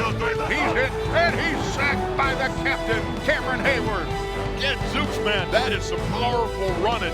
He's hit, and he's sacked by the captain, Cameron Hayward. Get Zooks, man. That is some powerful running.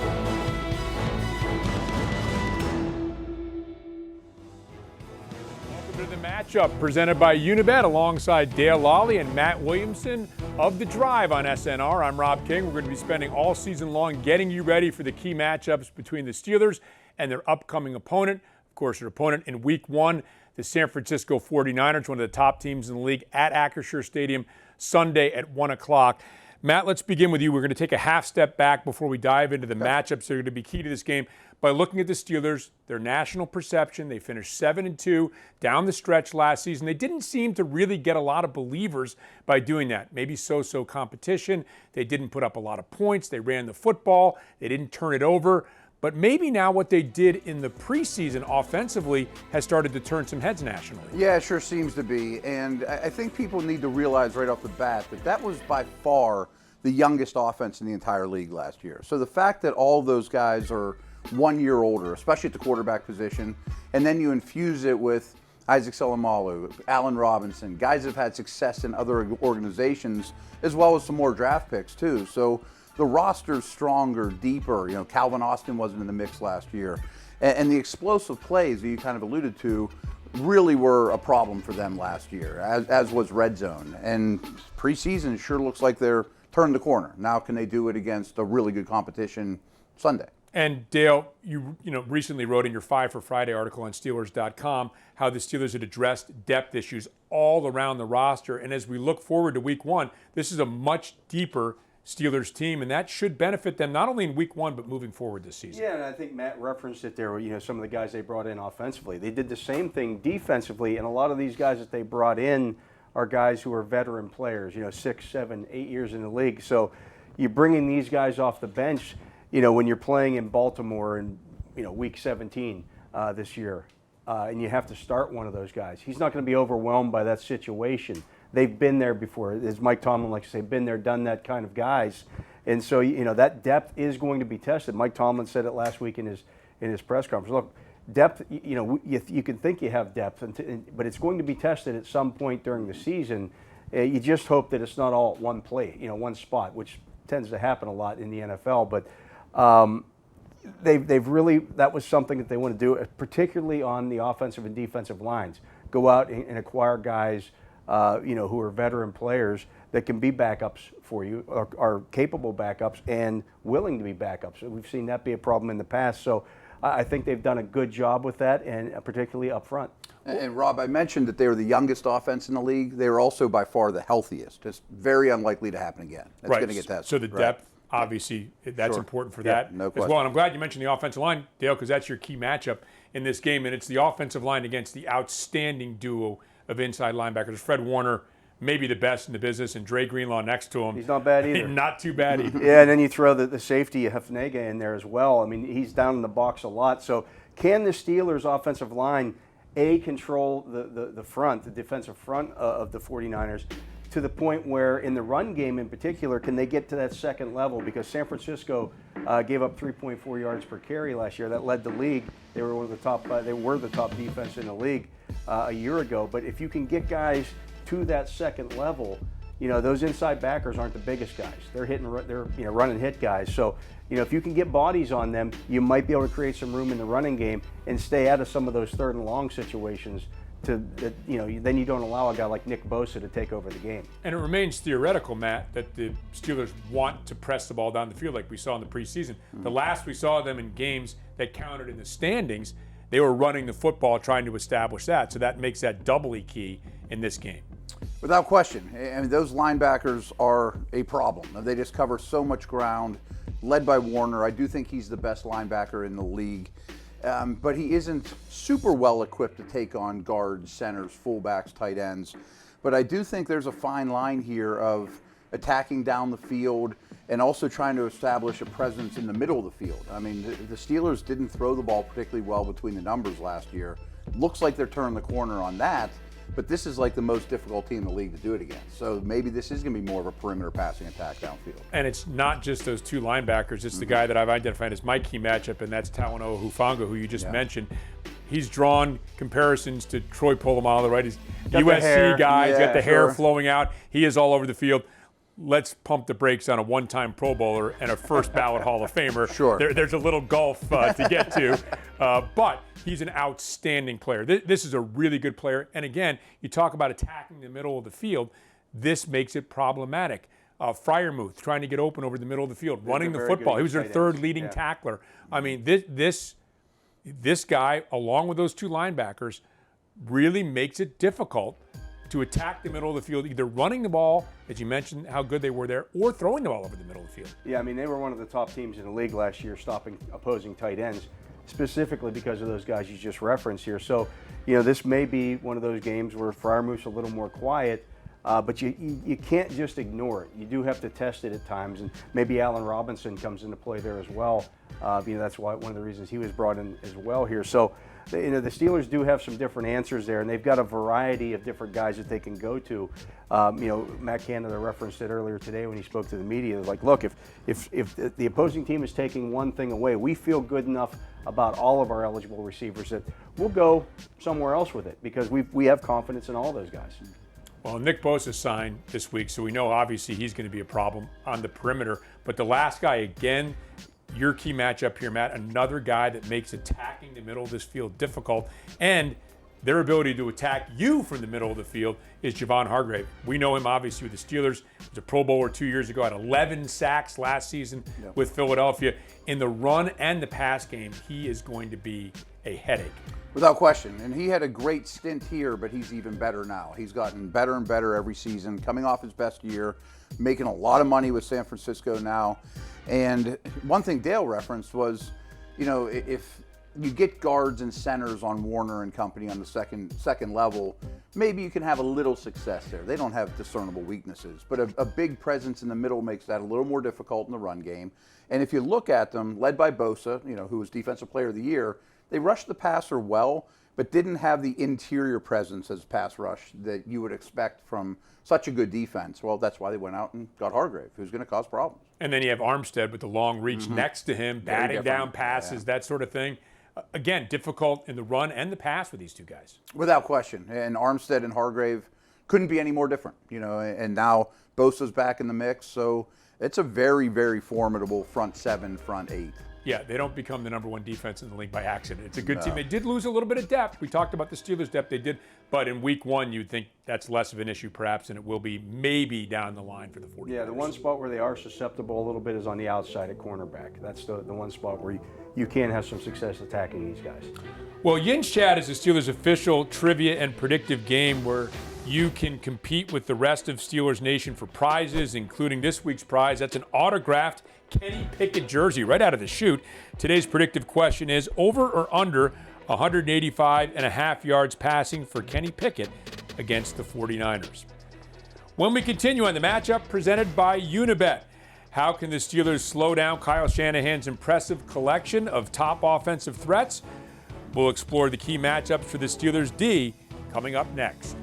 Welcome to the matchup presented by Unibet alongside Dale Lolley and Matt Williamson of The Drive on SNR. I'm Rob King. We're going to be spending all season long getting you ready for the key matchups between the Steelers and their upcoming opponent. Of course, their opponent in Week 1, the San Francisco 49ers, one of the top teams in the league at Acrisure Stadium Sunday at 1 o'clock. Matt, let's begin with you. We're going to take a half step back before we dive into the matchups that are going to be key to this game by looking at the Steelers, their national perception. They finished 7-2 down the stretch last season. They didn't seem to really get a lot of believers by doing that. Maybe so-so competition. They didn't put up a lot of points. They ran the football. They didn't turn it over. But maybe now what they did in the preseason offensively has started to turn some heads nationally. Yeah, it sure seems to be. And I think people need to realize right off the bat that that was by far the youngest offense in the entire league last year. So the fact that all of those guys are 1 year older, especially at the quarterback position, and then you infuse it with Isaac Seumalo, Allen Robinson, guys that have had success in other organizations, as well as some more draft picks too. So the roster's stronger, deeper. You know, Calvin Austin wasn't in the mix last year. And the explosive plays that you kind of alluded to really were a problem for them last year, as was red zone. And preseason sure looks like they're turning the corner. Now can they do it against a really good competition Sunday? And Dale, you recently wrote in your 5 for Friday article on Steelers.com how the Steelers had addressed depth issues all around the roster. And as we look forward to Week 1, this is a much deeper Steelers team, and that should benefit them not only in Week 1 but moving forward this season. Yeah, and I think Matt referenced it there. Some of the guys they brought in offensively, they did the same thing defensively, and a lot of these guys that they brought in are guys who are veteran players. 6, 7, 8 years in the league. So you're bringing these guys off the bench. When you're playing in Baltimore in Week 17 this year, and you have to start one of those guys, he's not going to be overwhelmed by that situation. They've been there before. As Mike Tomlin likes to say, been there, done that kind of guys. And so, that depth is going to be tested. Mike Tomlin said it last week in his press conference. Look, depth, you can think you have depth, but it's going to be tested at some point during the season. You just hope that it's not all at one play, one spot, which tends to happen a lot in the NFL. But they've really, that was something that they want to do, particularly on the offensive and defensive lines. Go out and acquire guys who are veteran players that can be backups for you, are capable backups and willing to be backups. We've seen that be a problem in the past. So I think they've done a good job with that, and particularly up front. And Rob, I mentioned that they were the youngest offense in the league. They were also by far the healthiest. It's very unlikely to happen again. It's going to get tested. So the depth, obviously, that's important for that no as question. well. And I'm glad you mentioned the offensive line, Dale, because that's your key matchup in this game, and it's the offensive line against the outstanding duo of inside linebackers. Fred Warner, maybe the best in the business, and Dre Greenlaw next to him. He's not bad either. Not too bad either. Yeah, and then you throw the safety Hefnega in there as well. I mean, he's down in the box a lot. So can the Steelers' offensive line, control the front, the defensive front of the 49ers, to the point where in the run game in particular, can they get to that second level? Because San Francisco gave up 3.4 yards per carry last year. That led the league. They were one of the top. They were the top defense in the league a year ago. But if you can get guys to that second level, those inside backers aren't the biggest guys. They're run and hit guys. So if you can get bodies on them, you might be able to create some room in the running game and stay out of some of those third and long situations. Then you don't allow a guy like Nick Bosa to take over the game. And it remains theoretical, Matt, that the Steelers want to press the ball down the field like we saw in the preseason. Mm-hmm. The last we saw them in games that counted in the standings, they were running the football, trying to establish that. So that makes that doubly key in this game. Without question. I mean, those linebackers are a problem. They just cover so much ground, led by Warner. I do think he's the best linebacker in the league. But he isn't super well equipped to take on guards, centers, fullbacks, tight ends. But I do think there's a fine line here of attacking down the field and also trying to establish a presence in the middle of the field. I mean, the Steelers didn't throw the ball particularly well between the numbers last year. Looks like they're turning the corner on that. But this is like the most difficult team in the league to do it against. So maybe this is going to be more of a perimeter passing attack downfield. And it's not just those two linebackers. It's the guy that I've identified as my key matchup, and that's Talanoa Hufanga, who you just mentioned. he's drawn comparisons to Troy Polamalu, right? He's Got the hair. USC guy. He's got the hair sure. flowing out. He is all over the field. Let's pump the brakes on a one-time Pro Bowler and a first ballot Hall of Famer. Sure. There's a little gulf to get to, but he's an outstanding player. This is a really good player. And again, you talk about attacking the middle of the field. This makes it problematic. Freiermuth trying to get open over the middle of the field, running the football. He was their third leading tackler. I mean, this guy, along with those two linebackers, really makes it difficult to attack the middle of the field, either running the ball, as you mentioned how good they were there, or throwing the ball over the middle of the field. Yeah, I mean, they were one of the top teams in the league last year stopping opposing tight ends, specifically because of those guys you just referenced here. So, this may be one of those games where Freiermuth's a little more quiet, but you can't just ignore it. You do have to test it at times, and maybe Allen Robinson comes into play there as well. That's why one of the reasons he was brought in as well here. So, the Steelers do have some different answers there, and they've got a variety of different guys that they can go to. Matt Canada referenced it earlier today when he spoke to the media. Like, look, if the opposing team is taking one thing away, we feel good enough about all of our eligible receivers that we'll go somewhere else with it because we have confidence in all those guys. Well, Nick Bosa signed this week, so we know obviously he's going to be a problem on the perimeter. But the last guy, again, your key matchup here, Matt, another guy that makes attacking the middle of this field difficult, and their ability to attack you from the middle of the field is Javon Hargrave. We know him obviously with the Steelers. He was a Pro Bowler 2 years ago, had 11 sacks last season with Philadelphia. In the run and the pass game, he is going to be a headache. Without question. And he had a great stint here, but he's even better now. He's gotten better and better every season, coming off his best year, making a lot of money with San Francisco now. And one thing Dale referenced was, if you get guards and centers on Warner and company on the second level, maybe you can have a little success there. They don't have discernible weaknesses, but a big presence in the middle makes that a little more difficult in the run game. And if you look at them, led by Bosa, who was Defensive Player of the Year, they rushed the passer well, but didn't have the interior presence as pass rush that you would expect from such a good defense. Well, that's why they went out and got Hargrave, who's going to cause problems. And then you have Armstead with the long reach next to him, batting down passes, that sort of thing. Again, difficult in the run and the pass with these two guys. Without question. And Armstead and Hargrave couldn't be any more different, and now Bosa's back in the mix. So it's a very, very formidable front seven, front eight. Yeah, they don't become the number one defense in the league by accident. It's a good team. They did lose a little bit of depth. We talked about the Steelers' depth. They did. But in week one, you'd think that's less of an issue perhaps, and it will be maybe down the line for the 49ers. Yeah, the one spot where they are susceptible a little bit is on the outside at cornerback. That's the one spot where you can have some success attacking these guys. Well, Yin's Chat is the Steelers' official trivia and predictive game where you can compete with the rest of Steelers Nation for prizes, including this week's prize. That's an autographed Kenny Pickett jersey right out of the chute. Today's predictive question is over or under 185.5 yards passing for Kenny Pickett against the 49ers. When we continue on the matchup presented by Unibet, how can the Steelers slow down Kyle Shanahan's impressive collection of top offensive threats? We'll explore the key matchups for the Steelers D coming up next.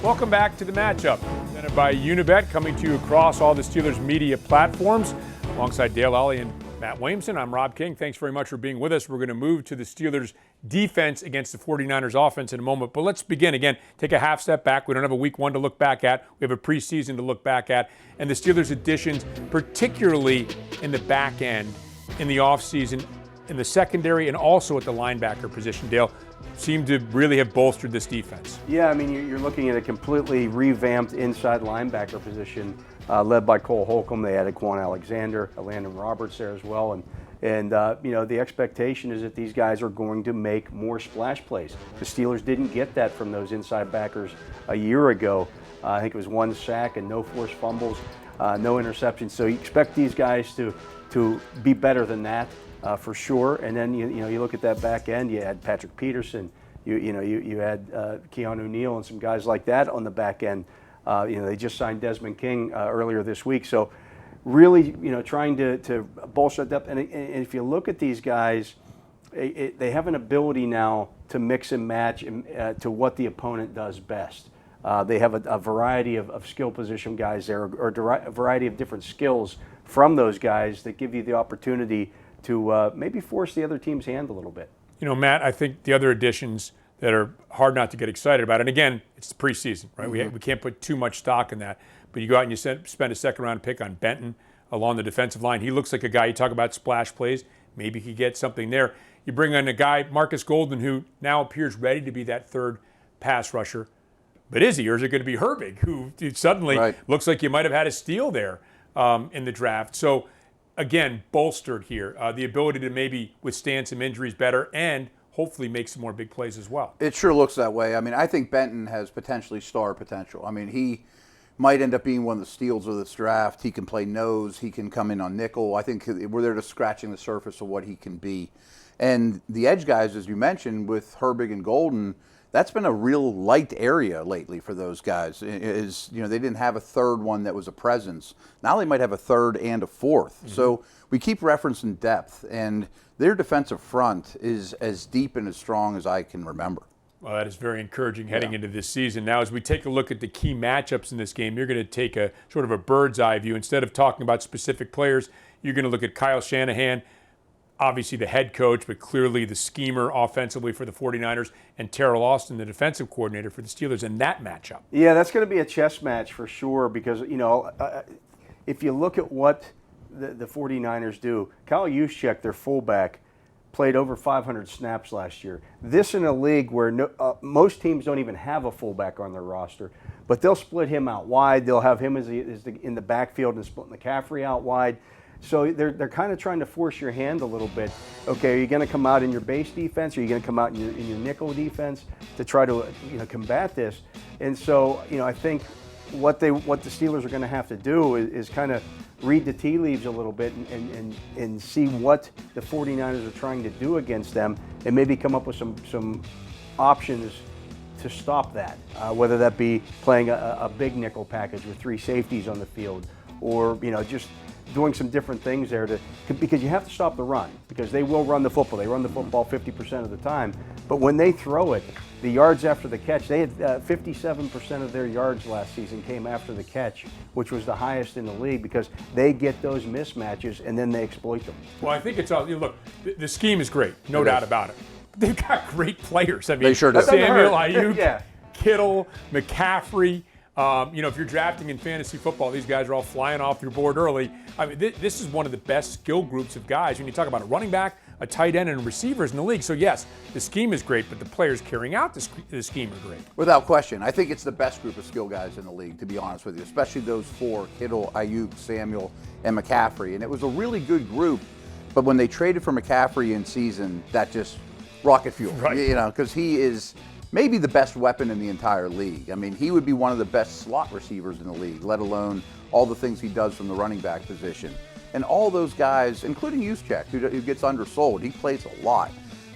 Welcome back to the matchup, presented by Unibet, coming to you across all the Steelers media platforms. Alongside Dale Lolley and Matt Williamson, I'm Rob King. Thanks very much for being with us. We're going to move to the Steelers defense against the 49ers offense in a moment. But let's begin again. Take a half step back. We don't have a week one to look back at. We have a preseason to look back at. And the Steelers additions, particularly in the back end, in the offseason, in the secondary, and also at the linebacker position, Dale. seem to really have bolstered this defense. Yeah, I mean, you're looking at a completely revamped inside linebacker position led by Cole Holcomb. They added Quan Alexander, Landon Roberts there as well. And the expectation is that these guys are going to make more splash plays. The Steelers didn't get that from those inside backers a year ago. I think it was 1 sack and no forced fumbles, no interceptions. So you expect these guys to be better than that for sure. And then you look at that back end. You had Patrick Peterson. You had Keanu Neal and some guys like that on the back end. They just signed Desmond King earlier this week. So really, trying to bolster that depth. And if you look at these guys, they have an ability now to mix and match to what the opponent does best. They have a variety of skill position guys there, or a variety of different skills from those guys that give you the opportunity to maybe force the other team's hand a little bit. Matt, I think the other additions that are hard not to get excited about, and again, it's the preseason, right? Mm-hmm. We can't put too much stock in that. But you go out and you spend a second-round pick on Benton along the defensive line. He looks like a guy, you talk about splash plays, maybe he gets something there. You bring in a guy, Marcus Golden, who now appears ready to be that third pass rusher. But is he, or is it going to be Herbig, who suddenly looks like you might have had a steal there in the draft? So, again, bolstered here. The ability to maybe withstand some injuries better and hopefully make some more big plays as well. It sure looks that way. I mean, I think Benton has potentially star potential. I mean, he might end up being one of the steals of this draft. He can play nose. He can come in on nickel. I think we're there just scratching the surface of what he can be. And the edge guys, as you mentioned, with Herbig and Golden, that's been a real light area lately for those guys. They didn't have a third one that was a presence. Now they might have a third and a fourth. Mm-hmm. So we keep referencing depth, and their defensive front is as deep and as strong as I can remember. Well, that is very encouraging heading into this season. Now, as we take a look at the key matchups in this game, you're going to take a sort of a bird's eye view. Instead of talking about specific players, you're going to look at Kyle Shanahan, obviously the head coach, but clearly the schemer offensively for the 49ers, and Terrell Austin, the defensive coordinator for the Steelers, in that matchup. Yeah, that's going to be a chess match for sure because, if you look at what the 49ers do, Kyle Juszczyk, their fullback, played over 500 snaps last year. This in a league where most teams don't even have a fullback on their roster, but they'll split him out wide. They'll have him in the backfield and split McCaffrey out wide. So they're kind of trying to force your hand a little bit. Okay, are you going to come out in your base defense? Or are you going to come out in your nickel defense to try to combat this? And so I think what the Steelers are going to have to do is kind of read the tea leaves a little bit and see what the 49ers are trying to do against them, and maybe come up with some options to stop that. Whether that be playing a big nickel package with 3 safeties on the field, or just doing some different things there because you have to stop the run, because they will run the football. They run the football 50% of the time, but when they throw it, the yards after the catch, they had 57% of their yards last season came after the catch, which was the highest in the league, because they get those mismatches and then they exploit them. Well, I think it's all, look, the scheme is great, no doubt about it. They've got great players. I mean, they sure do. Samuel, Ayuk, Kittle, McCaffrey. If you're drafting in fantasy football, these guys are all flying off your board early. I mean, this is one of the best skill groups of guys when you talk about a running back, a tight end, and receivers in the league. So, yes, the scheme is great, but the players carrying out the scheme are great. Without question. I think it's the best group of skill guys in the league, to be honest with you, especially those 4, Kittle, Ayuk, Samuel, and McCaffrey. And it was a really good group, but when they traded for McCaffrey in season, that just rocket fuel, because he is maybe the best weapon in the entire league. I mean, he would be one of the best slot receivers in the league, let alone all the things he does from the running back position. And all those guys, including Juszczyk, who gets undersold, he plays a lot,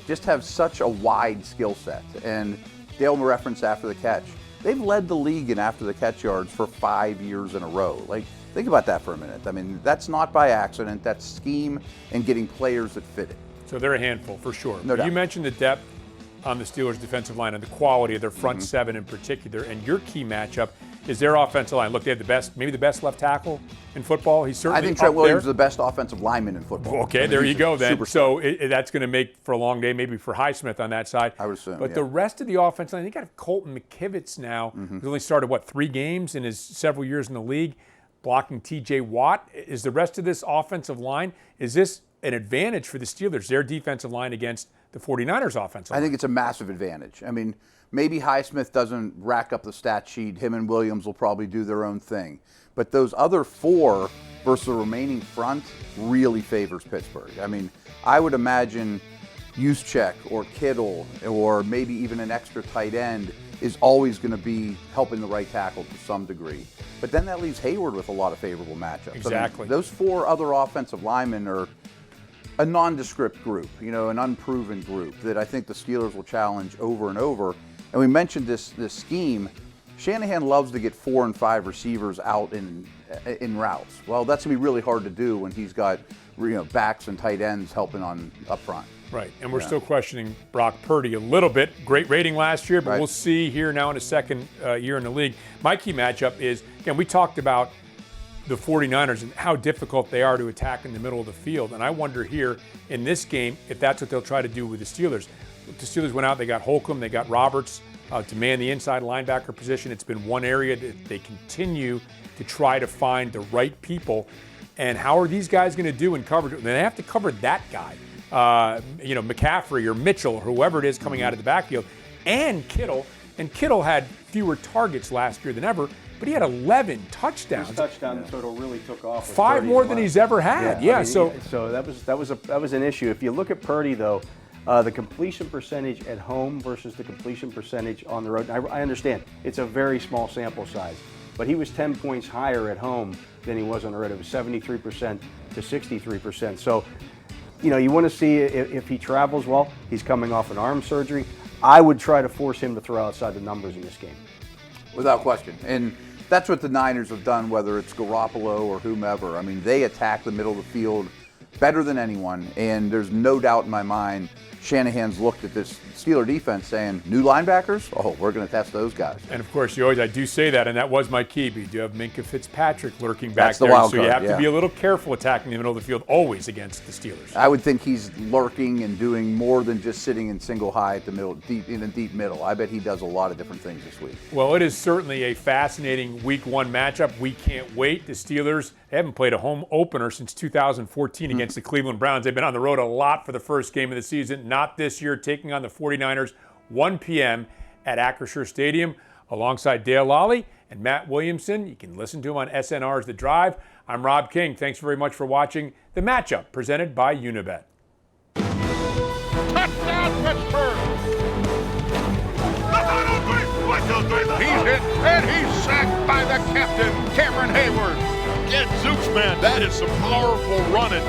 just have such a wide skill set. And Dale referenced after the catch. They've led the league in after the catch yards for 5 years in a row. Like, think about that for a minute. I mean, that's not by accident. That's scheme and getting players that fit it. So they're a handful for sure. No doubt. You mentioned the depth on the Steelers' defensive line and the quality of their front 7 in particular. And your key matchup is their offensive line. Look, they have maybe the best left tackle in football. He's certainly I think Trent Williams there. is the best offensive lineman in football. Okay, there you go then. So that's going to make for a long day, maybe for Highsmith on that side. I would assume, But the rest of the offensive line, you got Colton McKivitz now, who's only started, 3 games in his several years in the league, blocking T.J. Watt. Is the rest of this offensive line, is this an advantage for the Steelers, their defensive line against the 49ers offensive line? I think it's a massive advantage. I mean, maybe Highsmith doesn't rack up the stat sheet. Him and Williams will probably do their own thing. But those other four versus the remaining front really favors Pittsburgh. I mean, I would imagine Juszczyk or Kittle or maybe even an extra tight end is always going to be helping the right tackle to some degree. But then that leaves Hayward with a lot of favorable matchups. Exactly. I mean, those four other offensive linemen are a nondescript group, an unproven group that I think the Steelers will challenge over and over. And we mentioned this scheme. Shanahan loves to get 4 and 5 receivers out in routes. Well, that's going to be really hard to do when he's got backs and tight ends helping on up front. Right, and we're still questioning Brock Purdy a little bit. Great rating last year, but Right. We'll see here now in his second year in the league. My key matchup is, again, we talked about the 49ers and how difficult they are to attack in the middle of the field. And I wonder here in this game if that's what they'll try to do with the Steelers. The Steelers went out, they got Holcomb, they got Roberts to man the inside linebacker position. It's been one area that they continue to try to find the right people. And how are these guys going to do in coverage? They have to cover that guy. McCaffrey or Mitchell or whoever it is coming out of the backfield, and Kittle. And Kittle had fewer targets last year than ever, but he had 11 touchdowns. His touchdown total really took off. 5 more than he's ever had. Yeah, so that was an issue. If you look at Purdy though, the completion percentage at home versus the completion percentage on the road. I understand it's a very small sample size, but he was 10 points higher at home than he was on the road. It was 73% to 63%. So, you want to see if he travels well. He's coming off an arm surgery. I would try to force him to throw outside the numbers in this game. Without question. And that's what the Niners have done, whether it's Garoppolo or whomever. I mean, they attack the middle of the field better than anyone, and there's no doubt in my mind Shanahan's looked at this Steeler defense saying, new linebackers? Oh, we're going to test those guys. And of course, I do say that, and that was my key, but you do have Minkah Fitzpatrick lurking back That's the there, wild so you card, have to be a little careful attacking the middle of the field always against the Steelers. I would think he's lurking and doing more than just sitting in single high at the middle, in the deep middle. I bet he does a lot of different things this week. Well, it is certainly a fascinating Week 1 matchup. We can't wait. The Steelers haven't played a home opener since 2014 against the Cleveland Browns. They've been on the road a lot for the first game of the season. Not this year, taking on the 49ers, 1 p.m. at Acrisure Stadium, alongside Dale Lolley and Matt Williamson. You can listen to him on SNR's The Drive. I'm Rob King. Thanks very much for watching The Matchup, presented by Unibet. Touchdown, Pittsburgh! He's hit, and he's sacked by the captain, Cameron Hayward. Get Zooks, man. That is some powerful running.